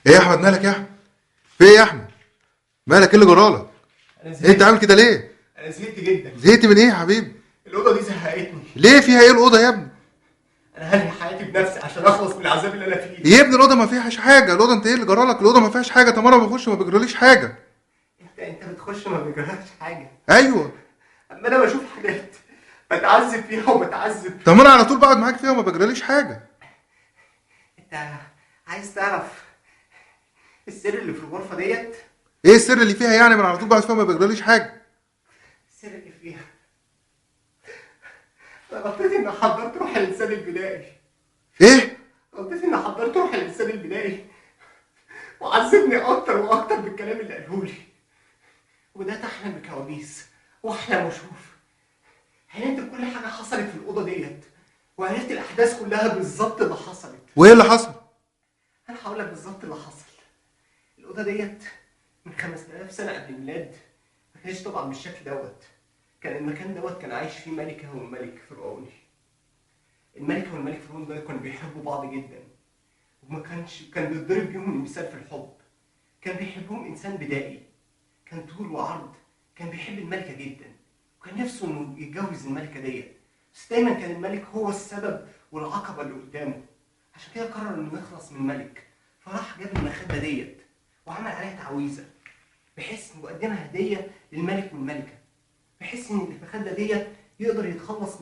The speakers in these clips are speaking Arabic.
ايه يا احمد، مالك يا احمد؟ في ايه يا احمد؟ مالك؟ ايه اللي جرالك؟ انا إيه انت زهقت. عامل كده ليه؟ انا زهقت جدا. زهقت من ايه يا حبيبي؟ الاوضه دي زهقتني. ليه؟ فيها ايه الاوضه يا ابني؟ انا هنهي حياتي بنفسي عشان اخلص من العذاب اللي انا فيه. يا ابني الاوضه ما فيهاش حاجه. الاوضه انت ايه اللي جرالك؟ الاوضه ما فيهاش حاجه. تمارا بخش ما بيجراليش حاجه. انت بتخش ما بيجرالكش حاجه. ايوه. اما انا بشوف حاجات بتعذب فيها وبتعذب. تمارا على طول بقعد معاك فيها وما بيجراليش حاجه. انت عايز تعرف السر اللي في الغرفه ديت؟ ايه السر اللي فيها يعني؟ من على طول بقعد فيها وما بيجراليش حاجه. السر اللي فيها انا غلطتي اني حضرت روح الانسان البدائي. ايه؟ غلطتي اني حضرت روح الانسان البدائي وعذبني اكتر واكتر بالكلام اللي قالهولي. وبدات احلم بكوابيس واحلم واشوف. حلمت بكل حاجه حصلت في الاوضه ديت وعرفت الاحداث كلها بالظبط اللي حصلت. وايه اللي حصل؟ انا هقول لك بالظبط اللي حصل. الاوضه ديت من 5000 سنه قبل الميلاد ما كانش طبعا بالشكل دوت. كان المكان دوت كان عايش فيه ملكه وملك فرعوني. الملكه والملك فرعون دول كانوا بيحبوا بعض جدا، كان بيتضرب بيهم المثال في الحب. كان بيحبهم انسان بدائي، كان طول وعرض. كان بيحب الملكه جدا وكان نفسه انه يتجوز الملكه ديت، بس دايما كان الملك هو السبب والعقبه اللي قدامه. عشان كده قرر انه يخلص من الملك، فراح جاب المخده ديت وعمل عليها تعويذه بحيث انه يقدمها هديه للملك والملكه، بحيث ان المخده ديت يقدر يتخلص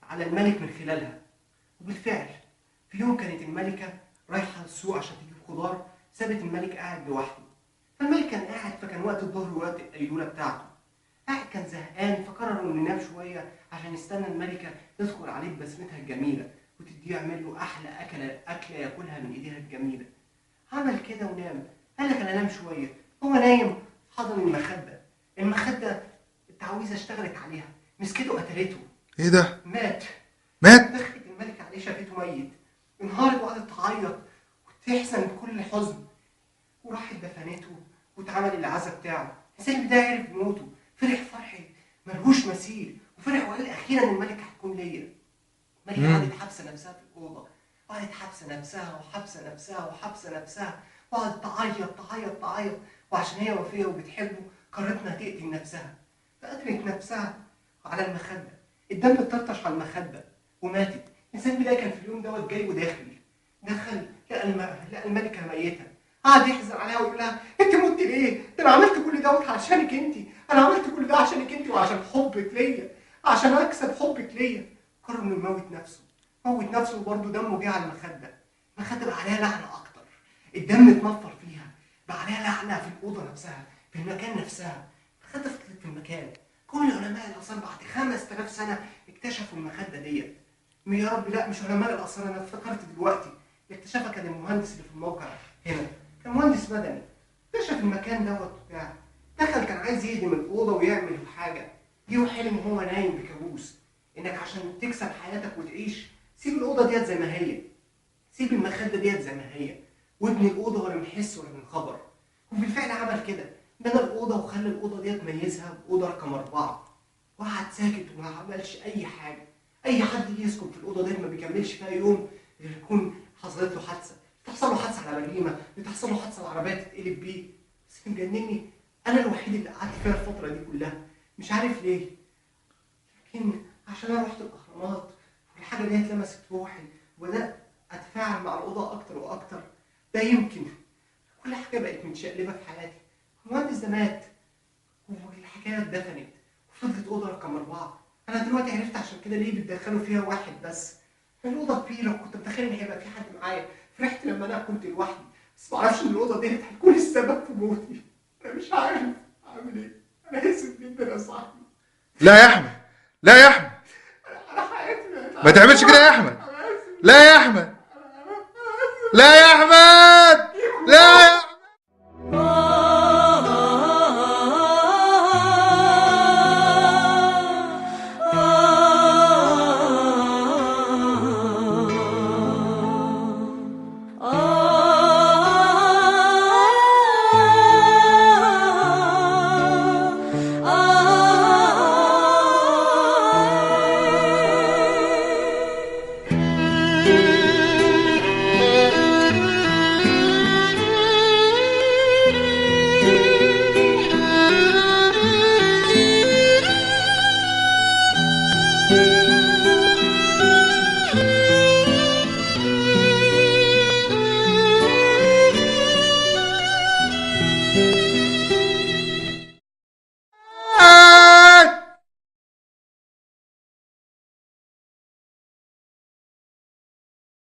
على الملك من خلالها. وبالفعل في يوم كانت الملكه رايحه السوق عشان تجيب خضار، سابت الملك قاعد لوحده. فالملك كان قاعد، فكان وقت الظهر ووقت القيلوله بتاعته. قاعد كان زهقان فقرر انه ينام شويه عشان يستنى الملكه تدخل عليه ببسمتها الجميله وتديه يعمل له احلى اكله ياكلها من ايديها الجميله. عمل كده ونام. قال لك انا انام شويه. هو نايم حضن المخده التعويذه اشتغلت عليها، مسكته قتلته. ايه ده؟ مات. مات؟ دخلت الملكه عليه شافته ميت، انهارت وقعدت تعيط وتحزن بكل حزن، وراحت دفنته واتعمل العزا بتاعه. الانسان ده عرف موته، فرح فرح ملهوش مثيل، وفرح وقال اخيرا الملكه هتكون ليا. الملكه قعدت حابسه نفسها في الاوضه، قعدت حابسه نفسها وحابسه نفسها وحابسه نفسها، وقعدت تعيط تعيط تعيط. وعشان هي وفيه وبتحبه قررت انها تقتل نفسها، فقتلت نفسها على المخده. الدم اتطرطش على المخده وماتت. الانسان بدايه كان في اليوم دوت جاي وداخل، دخل لقى الملكه ميته. قعد يحزن عليها ويقول لها انت مت ليه؟ ده انا عملت كل دوت عشانك انت، انا عملت كل ده عشانك انت وعشان حبك ليا، عشان اكسب حبك ليا. قرر انه يموت نفسه. موت نفسه وبرضه دمه جه على المخده. المخده بقى عليها لعنه اكتر، الدم اتنفر فيها، بقى عليها لعنه في الاوضه نفسها، في المكان نفسها. المخده فضلت في المكان. كل علماء الاثار بعد 5000 سنه اكتشفوا المخده ديت. يا رب لا، مش علماء الاثار، انا افتكرت دلوقتي. اكتشفها كان المهندس اللي في الموقع هنا، كان مهندس مدني. اكتشف المكان دوت وبتاع. دخل كان عايز يهدم الاوضه ويعمل حاجه. جه وحلم وهو نايم بكابوس انك عشان تكسب حياتك وتعيش سيب الاوضه ديت زي ما هي، سيب المخده ديت زي ما هي، وابني الاوضه ولا من حس ولا من خبر. وبالفعل عمل كده، بنى الاوضه وخلى الاوضه ديت ميزها باوضه رقم 4. وقعد ساكت وما عملش اي حاجه. اي حد يجي يسكن في الاوضه ديت ما بيكملش فيها يوم غير يكون حصلت له حادثه، بتحصل له حادثه على بريمه، بتحصل له حادثه العربيه تتقلب بيه. بس مجنني انا الوحيد اللي قعدت فيها الفتره دي كلها، مش عارف ليه. يمكن عشان انا رحت الاهرامات والحاجه ديت لمست روحي وبدات اتفاعل مع الاوضه اكتر واكتر. ده يمكن. كل حاجه بقت متشقلبه في حياتي. المهندس ده مات والحكايه اتدفنت وفضلت اوضه رقم 4. انا دلوقتي عرفت عشان كده ليه بتدخلوا فيها واحد بس. الاوضه كبيره وكنت متخيل ان هيبقى في حد معايا. فرحت لما انا كنت لوحدي، بس ما اعرفش ان الاوضه ديت هتكون السبب في موتي. انا مش عارف اعمل ايه. انا اسف جدا يا صاحبي. لا يا احمد، لا يا احمد، انا حياتي ما تعملش كده يا احمد. انا اسف. لا يا احمد، انا اسف. لا يا احمد، لا يا